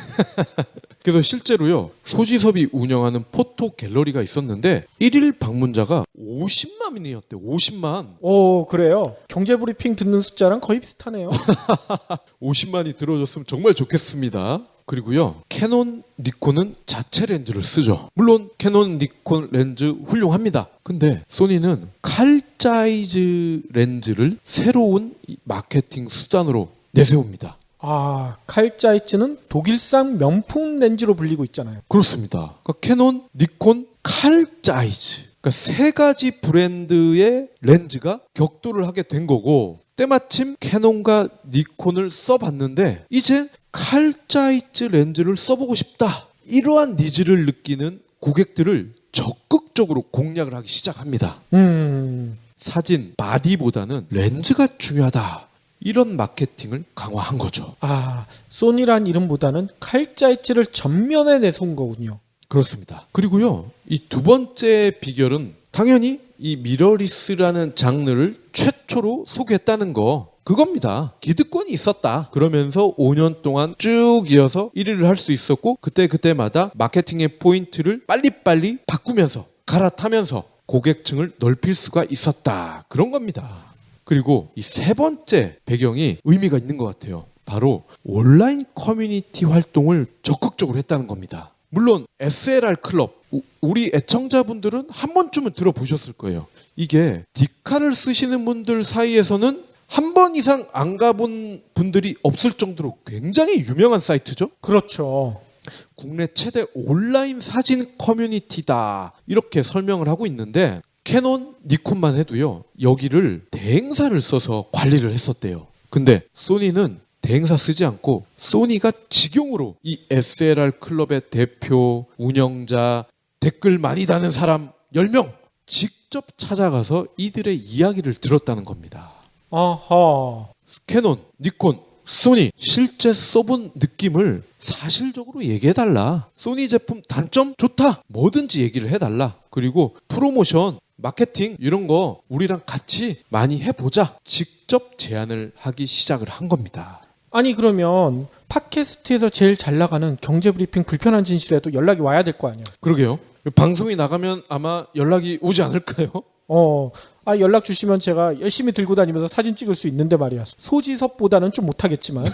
그래서 실제로요 소지섭이 운영하는 포토 갤러리가 있었는데 1일 방문자가 50만이었대. 50만. 그래요? 경제브리핑 듣는 숫자랑 거의 비슷하네요. 50만이 들어줬으면 정말 좋겠습니다. 그리고요 캐논, 니콘은 자체 렌즈를 쓰죠. 물론 캐논, 니콘 렌즈 훌륭합니다. 근데 소니는 칼자이즈 렌즈를 새로운 마케팅 수단으로 내세웁니다. 칼자이츠는 독일산 명품 렌즈로 불리고 있잖아요. 그렇습니다. 그러니까 캐논, 니콘, 칼자이즈. 그러니까 세 가지 브랜드의 렌즈가 격돌을 하게 된 거고, 때마침 캐논과 니콘을 써봤는데 이제 칼자이즈 렌즈를 써보고 싶다. 이러한 니즈를 느끼는 고객들을 적극적으로 공략을 하기 시작합니다. 사진, 바디보다는 렌즈가 중요하다. 이런 마케팅을 강화한 거죠. 소니란 이름보다는 칼자이츠를 전면에 내세운 거군요. 그렇습니다. 그리고요, 이 두 번째 비결은 당연히 이 미러리스라는 장르를 최초로 소개했다는 거, 그겁니다. 기득권이 있었다. 그러면서 5년 동안 쭉 이어서 1위를 할 수 있었고, 그때마다 마케팅의 포인트를 빨리빨리 바꾸면서 갈아타면서 고객층을 넓힐 수가 있었다. 그런 겁니다. 그리고 이 세 번째 배경이 의미가 있는 것 같아요. 바로 온라인 커뮤니티 활동을 적극적으로 했다는 겁니다. 물론 SLR 클럽, 우리 애청자분들은 한 번쯤은 들어보셨을 거예요. 이게 디카를 쓰시는 분들 사이에서는 한 번 이상 안 가본 분들이 없을 정도로 굉장히 유명한 사이트죠. 그렇죠. 국내 최대 온라인 사진 커뮤니티다, 이렇게 설명을 하고 있는데, 캐논, 니콘만 해도요, 여기를 대행사를 써서 관리를 했었대요. 근데 소니는 대행사 쓰지 않고 소니가 직용으로 이 SLR 클럽의 대표, 운영자, 댓글 많이 다는 사람 10명 직접 찾아가서 이들의 이야기를 들었다는 겁니다. 아하. 캐논, 니콘, 소니 실제 써본 느낌을 사실적으로 얘기해달라. 소니 제품 단점 좋다, 뭐든지 얘기를 해달라. 그리고 프로모션, 마케팅 이런 거 우리랑 같이 많이 해보자. 직접 제안을 하기 시작을 한 겁니다. 아니 그러면 팟캐스트에서 제일 잘 나가는 경제브리핑 불편한 진실에도 연락이 와야 될 거 아니야. 그러게요. 방송이 나가면 아마 연락이 오지 않을까요? 연락 주시면 제가 열심히 들고 다니면서 사진 찍을 수 있는데 말이야. 소지섭보다는 좀 못하겠지만.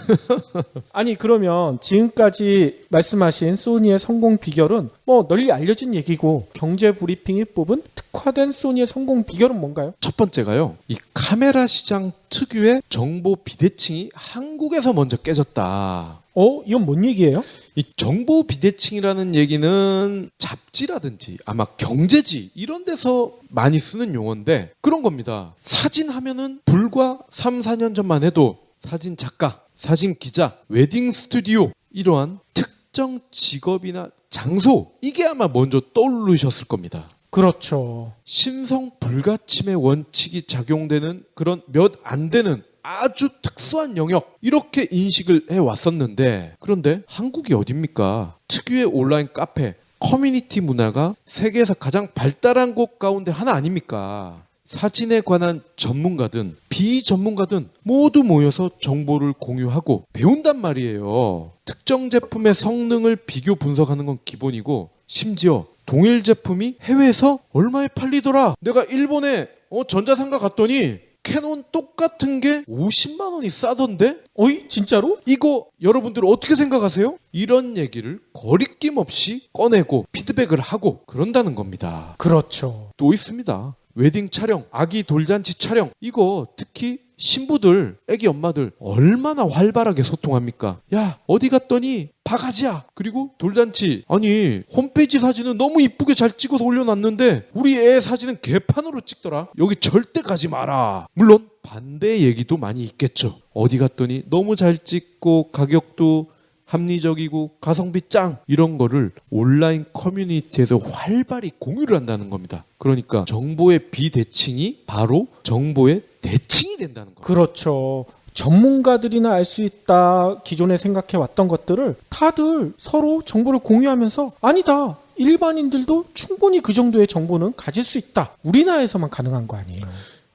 아니 그러면 지금까지 말씀하신 소니의 성공 비결은 뭐 널리 알려진 얘기고, 경제브리핑이 뽑은 특화된 소니의 성공 비결은 뭔가요? 첫 번째가요, 이 카메라 시장 특유의 정보 비대칭이 한국에서 먼저 깨졌다. 이건 뭔 얘기예요? 이 정보 비대칭이라는 얘기는 잡지라든지 아마 경제지 이런 데서 많이 쓰는 용어인데, 그런 겁니다. 사진 하면은 불과 3, 4년 전만 해도 사진 작가, 사진 기자, 웨딩 스튜디오, 이러한 특정 직업이나 장소, 이게 아마 먼저 떠오르셨을 겁니다. 그렇죠. 신성 불가침의 원칙이 작용되는 그런 몇 안 되는 아주 특수한 영역, 이렇게 인식을 해왔었는데, 그런데 한국이 어딥니까? 특유의 온라인 카페, 커뮤니티 문화가 세계에서 가장 발달한 곳 가운데 하나 아닙니까? 사진에 관한 전문가든 비전문가든 모두 모여서 정보를 공유하고 배운단 말이에요. 특정 제품의 성능을 비교 분석하는 건 기본이고, 심지어 동일 제품이 해외에서 얼마에 팔리더라, 내가 일본에 전자상가 갔더니 캐논 똑같은 게 50만 원이 싸던데? 어이? 진짜로? 이거 여러분들 어떻게 생각하세요? 이런 얘기를 거리낌 없이 꺼내고 피드백을 하고 그런다는 겁니다. 그렇죠. 또 있습니다. 웨딩 촬영, 아기 돌잔치 촬영, 이거 특히 신부들, 애기 엄마들 얼마나 활발하게 소통합니까? 야, 어디 갔더니 바가지야. 그리고 돌잔치, 아니 홈페이지 사진은 너무 이쁘게 잘 찍어서 올려놨는데 우리 애 사진은 개판으로 찍더라. 여기 절대 가지 마라. 물론 반대 얘기도 많이 있겠죠. 어디 갔더니 너무 잘 찍고 가격도 합리적이고 가성비 짱, 이런 거를 온라인 커뮤니티에서 활발히 공유를 한다는 겁니다. 그러니까 정보의 비대칭이 바로 정보의 대칭이 된다는 거예요. 그렇죠. 전문가들이나 알 수 있다 기존에 생각해 왔던 것들을 다들 서로 정보를 공유하면서, 아니다, 일반인들도 충분히 그 정도의 정보는 가질 수 있다, 우리나라에서만 가능한 거 아니에요.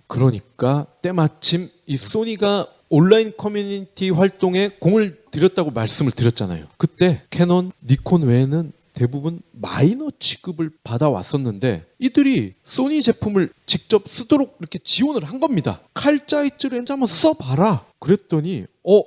그러니까 때마침 이 소니가 온라인 커뮤니티 활동에 공을 들였다고 말씀을 드렸잖아요. 그때 캐논, 니콘 외에는 대부분 마이너 취급을 받아왔었는데, 이들이 소니 제품을 직접 쓰도록 이렇게 지원을 한 겁니다. 칼자이츠 렌즈 한번 써봐라. 그랬더니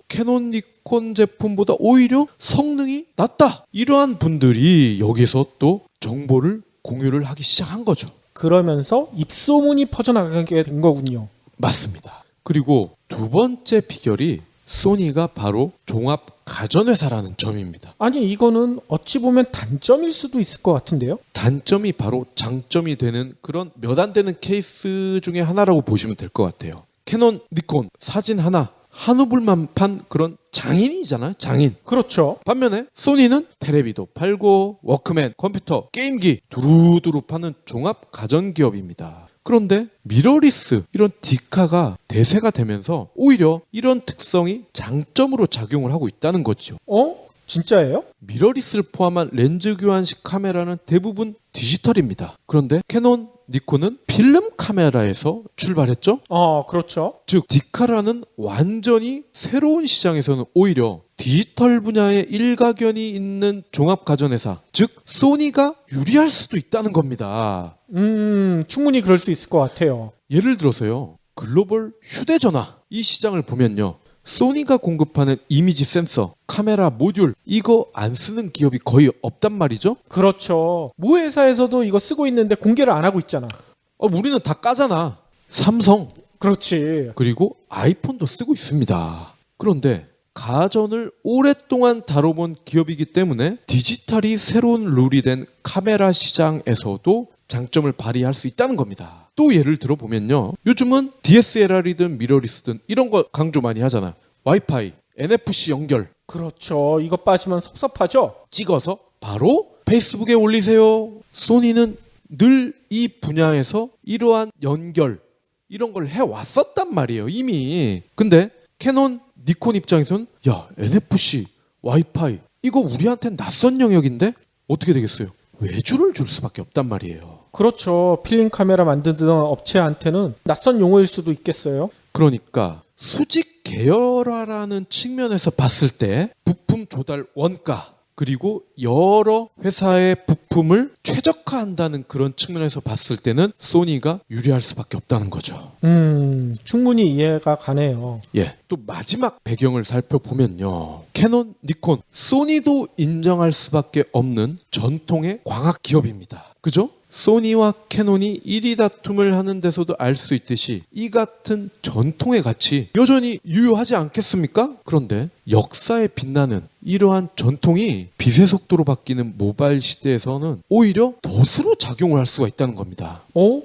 캐논, 니콘 제품보다 오히려 성능이 낫다. 이러한 분들이 여기서 또 정보를 공유를 하기 시작한 거죠. 그러면서 입소문이 퍼져나가게 된 거군요. 맞습니다. 그리고 두 번째 비결이 소니가 바로 종합 가전회사라는 점입니다. 아니 이거는 어찌 보면 단점일 수도 있을 것 같은데요. 단점이 바로 장점이 되는 그런 몇 안 되는 케이스 중에 하나라고 보시면 될 것 같아요. 캐논, 니콘 사진 하나 한우불만 판 그런 장인이잖아요. 장인. 그렇죠. 반면에 소니는 테레비도 팔고 워크맨, 컴퓨터, 게임기 두루두루 파는 종합 가전기업입니다. 그런데 미러리스, 이런 디카가 대세가 되면서 오히려 이런 특성이 장점으로 작용을 하고 있다는 거죠. 진짜예요? 미러리스를 포함한 렌즈 교환식 카메라는 대부분 디지털입니다. 그런데 캐논, 니콘은 필름 카메라에서 출발했죠. 그렇죠. 즉 디카라는 완전히 새로운 시장에서는 오히려 디지털 분야에 일가견이 있는 종합가전회사, 즉 소니가 유리할 수도 있다는 겁니다. 충분히 그럴 수 있을 것 같아요. 예를 들어서요, 글로벌 휴대전화 이 시장을 보면요, 소니가 공급하는 이미지 센서, 카메라 모듈 이거 안 쓰는 기업이 거의 없단 말이죠. 그렇죠. 모 회사에서도 이거 쓰고 있는데 공개를 안 하고 있잖아. 우리는 다 까잖아. 삼성, 그렇지. 그리고 아이폰도 쓰고 있습니다. 그런데 가전을 오랫동안 다뤄본 기업이기 때문에 디지털이 새로운 룰이 된 카메라 시장에서도 장점을 발휘할 수 있다는 겁니다. 또 예를 들어보면요, 요즘은 DSLR이든 미러리스든 이런 거 강조 많이 하잖아. 와이파이, NFC 연결 그렇죠. 이거 빠지면 섭섭하죠? 찍어서 바로 페이스북에 올리세요. 소니는 늘 이 분야에서 이러한 연결 이런 걸 해왔었단 말이에요, 이미. 근데 캐논, 니콘 입장에서는 야, NFC, 와이파이 이거 우리한테는 낯선 영역인데 어떻게 되겠어요? 외주를 줄 수밖에 없단 말이에요. 그렇죠. 필름 카메라 만드는 업체한테는 낯선 용어일 수도 있겠어요. 그러니까 수직 계열화라는 측면에서 봤을 때 부품 조달 원가, 그리고 여러 회사의 부품을 최적화한다는 그런 측면에서 봤을 때는 소니가 유리할 수밖에 없다는 거죠. 충분히 이해가 가네요. 예. 또 마지막 배경을 살펴보면요, 캐논, 니콘, 소니도 인정할 수밖에 없는 전통의 광학 기업입니다. 그죠? 소니와 캐논이 1위 다툼을 하는 데서도 알 수 있듯이 이 같은 전통의 가치 여전히 유효하지 않겠습니까? 그런데 역사에 빛나는 이러한 전통이 빛의 속도로 바뀌는 모바일 시대에서는 오히려 덫으로 작용을 할 수가 있다는 겁니다.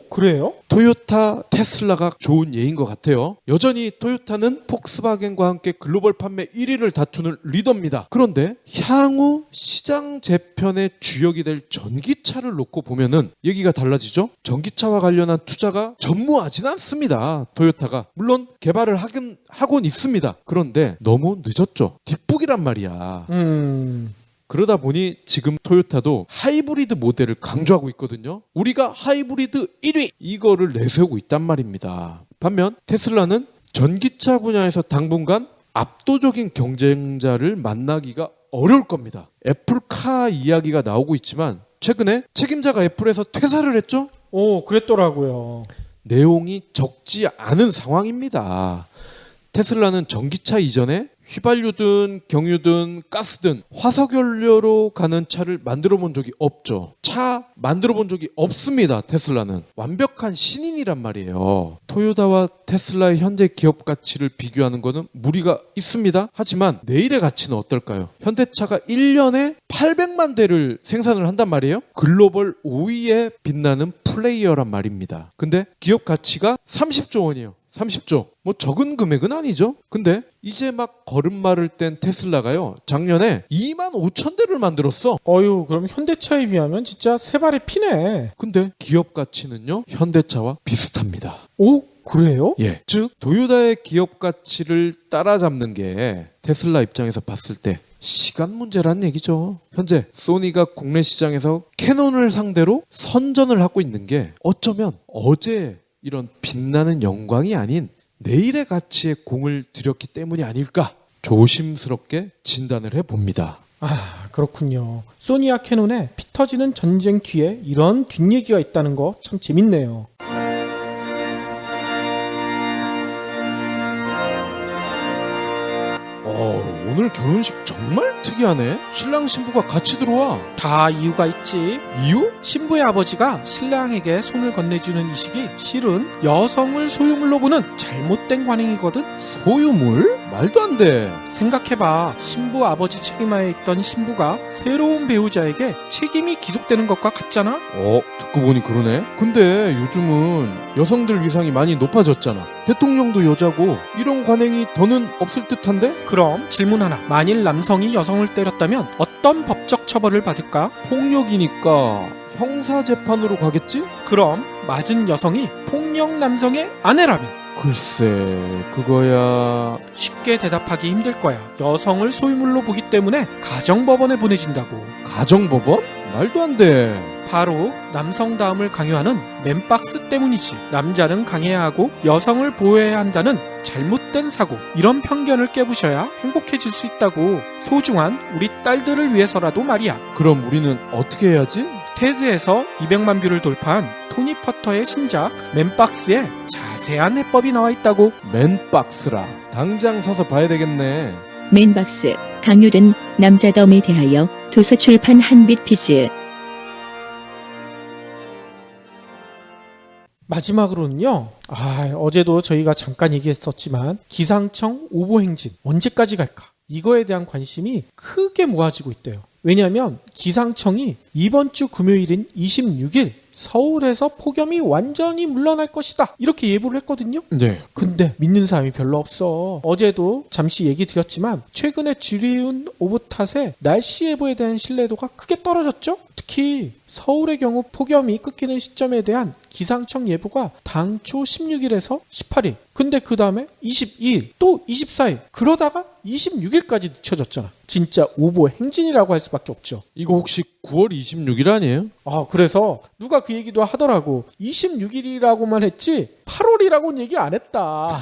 그래요? 토요타, 테슬라가 좋은 예인 것 같아요. 여전히 토요타는 폭스바겐과 함께 글로벌 판매 1위를 다투는 리더입니다. 그런데 향후 시장 재편의 주역이 될 전기차를 놓고 보면은 얘기가 달라지죠. 전기차와 관련한 투자가 전무하진 않습니다, 토요타가. 물론 개발을 하곤 있습니다. 그런데 너무 늦었죠. 뒷북이란 말이야. 그러다 보니 지금 토요타도 하이브리드 모델을 강조하고 있거든요. 우리가 하이브리드 1위 이거를 내세우고 있단 말입니다. 반면 테슬라는 전기차 분야에서 당분간 압도적인 경쟁자를 만나기가 어려울 겁니다. 애플카 이야기가 나오고 있지만 최근에 책임자가 애플에서 퇴사를 했죠? 그랬더라고요. 내용이 적지 않은 상황입니다. 테슬라는 전기차 이전에 휘발유든 경유든 가스든 화석연료로 가는 차를 만들어 본 적이 없죠. 차 만들어 본 적이 없습니다. 테슬라는 완벽한 신인이란 말이에요. 토요타와 테슬라의 현재 기업 가치를 비교하는 것은 무리가 있습니다. 하지만 내일의 가치는 어떨까요? 현대차가 1년에 800만 대를 생산을 한단 말이에요. 글로벌 5위에 빛나는 플레이어란 말입니다. 근데 기업 가치가 30조 원이에요. 30조. 뭐 적은 금액은 아니죠. 근데 이제 막 걸음마를 뗀 테슬라가요, 작년에 2만 5천 대를 만들었어. 그럼 현대차에 비하면 진짜 세 발의 피네. 근데 기업 가치는요, 현대차와 비슷합니다. 그래요? 예. 즉 도요타의 기업 가치를 따라잡는 게 테슬라 입장에서 봤을 때 시간 문제란 얘기죠. 현재 소니가 국내 시장에서 캐논을 상대로 선전을 하고 있는 게 어쩌면 어제 이런 빛나는 영광이 아닌 내일의 가치에 공을 들였기 때문이 아닐까 조심스럽게 진단을 해봅니다. 그렇군요. 소니와 캐논의 피 터지는 전쟁 뒤에 이런 뒷얘기가 있다는 거 참 재밌네요. 오늘 결혼식 정말 특이하네. 신랑 신부가 같이 들어와. 다 이유가 있지. 이유? 신부의 아버지가 신랑에게 손을 건네주는 이 시기 실은 여성을 소유물로 보는 잘못된 관행이거든. 소유물? 말도 안 돼. 생각해봐. 신부 아버지 책임하에 있던 신부가 새로운 배우자에게 책임이 기속되는 것과 같잖아. 듣고 보니 그러네. 근데 요즘은 여성들 위상이 많이 높아졌잖아. 대통령도 여자고 이런 관행이 더는 없을 듯한데? 그럼 질문 하나. 만일 남성이 여성을 때렸다면 어떤 법적 처벌을 받을까? 폭력이니까 형사재판으로 가겠지? 그럼 맞은 여성이 폭력 남성의 아내라면? 글쎄, 그거야. 쉽게 대답하기 힘들 거야. 여성을 소유물로 보기 때문에 가정법원에 보내진다고. 가정법원? 말도 안 돼. 바로 남성다움을 강요하는 맨박스 때문이지. 남자는 강해야 하고 여성을 보호해야 한다는 잘못된 사고. 이런 편견을 깨부셔야 행복해질 수 있다고. 소중한 우리 딸들을 위해서라도 말이야. 그럼 우리는 어떻게 해야지? 테드에서 200만 뷰를 돌파한 토니 퍼터의 신작 맨박스에 자세한 해법이 나와 있다고. 맨박스라. 당장 사서 봐야 되겠네. 맨박스, 강요된 남자다움에 대하여 도서출판 한빛피즈. 마지막으로는요. 어제도 저희가 잠깐 얘기했었지만 기상청 오보행진 언제까지 갈까? 이거에 대한 관심이 크게 모아지고 있대요. 왜냐하면 기상청이 이번 주 금요일인 26일 서울에서 폭염이 완전히 물러날 것이다. 이렇게 예보를 했거든요. 네. 근데 믿는 사람이 별로 없어. 어제도 잠시 얘기 드렸지만 최근에 주리운 오보 탓에 날씨 예보에 대한 신뢰도가 크게 떨어졌죠. 특히 서울의 경우 폭염이 끊기는 시점에 대한 기상청 예보가 당초 16일에서 18일. 근데 그 다음에 22일, 또 24일. 그러다가 26일까지 늦춰졌잖아. 진짜 오보 행진이라고 할 수밖에 없죠. 이거 혹시 9월 26일 아니에요? 그래서 누가 그 얘기도 하더라고. 26일이라고만 했지 8월이라고는 얘기 안 했다.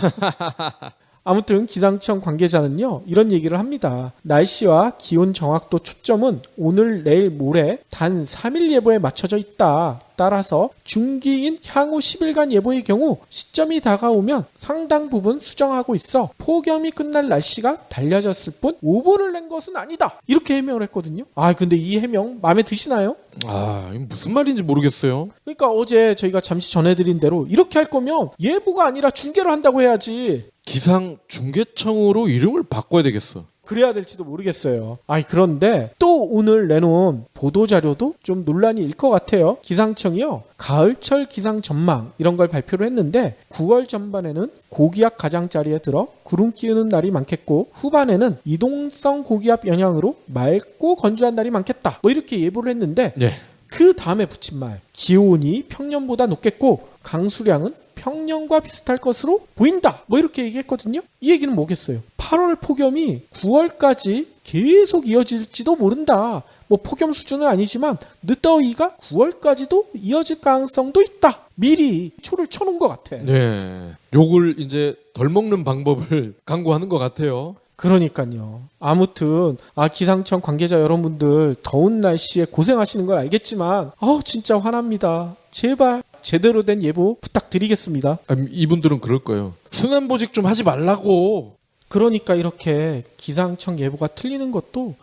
아무튼 기상청 관계자는요, 이런 얘기를 합니다. 날씨와 기온 정확도 초점은 오늘, 내일, 모레 단 3일 예보에 맞춰져 있다. 따라서 중기인 향후 10일간 예보의 경우 시점이 다가오면 상당 부분 수정하고 있어 폭염이 끝날 날씨가 달려졌을 뿐 오보를 낸 것은 아니다. 이렇게 해명을 했거든요. 근데 이 해명 마음에 드시나요? 이거 무슨 말인지 모르겠어요. 그러니까 어제 저희가 잠시 전해드린 대로 이렇게 할 거면 예보가 아니라 중계로 한다고 해야지. 기상 중계청으로 이름을 바꿔야 되겠어. 그래야 될지도 모르겠어요. 그런데 또 오늘 내놓은 보도자료도 좀 논란이 일 것 같아요. 기상청이요, 가을철 기상 전망 이런 걸 발표를 했는데 9월 전반에는 고기압 가장자리에 들어 구름 끼우는 날이 많겠고 후반에는 이동성 고기압 영향으로 맑고 건조한 날이 많겠다. 이렇게 예보를 했는데 네. 그 다음에 붙인 말, 기온이 평년보다 높겠고 강수량은 평년과 비슷할 것으로 보인다. 이렇게 얘기했거든요. 이 얘기는 뭐겠어요? 8월 폭염이 9월까지 계속 이어질지도 모른다. 폭염 수준은 아니지만 늦더위가 9월까지도 이어질 가능성도 있다. 미리 초를 쳐놓은 것 같아. 네. 욕을 이제 덜 먹는 방법을 강구하는 것 같아요. 그러니까요. 아무튼 기상청 관계자 여러분들 더운 날씨에 고생하시는 걸 알겠지만 진짜 화납니다. 제발 제대로 된 예보 부탁드리겠습니다. 이분들은 그럴 거예요. 순환보직 좀 하지 말라고. 그러니까 이렇게 기상청 예보가 틀리는 것도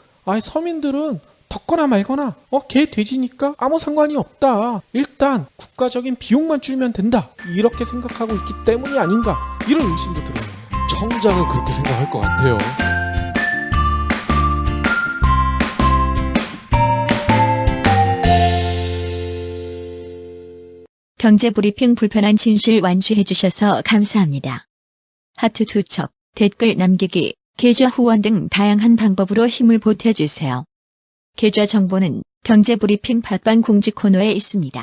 서민들은 덥거나 말거나 개 돼지니까 아무 상관이 없다. 일단 국가적인 비용만 줄이면 된다. 이렇게 생각하고 있기 때문이 아닌가. 이런 의심도 들어요. 청장은 그렇게 생각할 것 같아요. 경제브리핑 불편한 진실 완주해주셔서 감사합니다. 하트 2척, 댓글 남기기, 계좌 후원 등 다양한 방법으로 힘을 보태주세요. 계좌 정보는 경제브리핑 팟빵 공지 코너에 있습니다.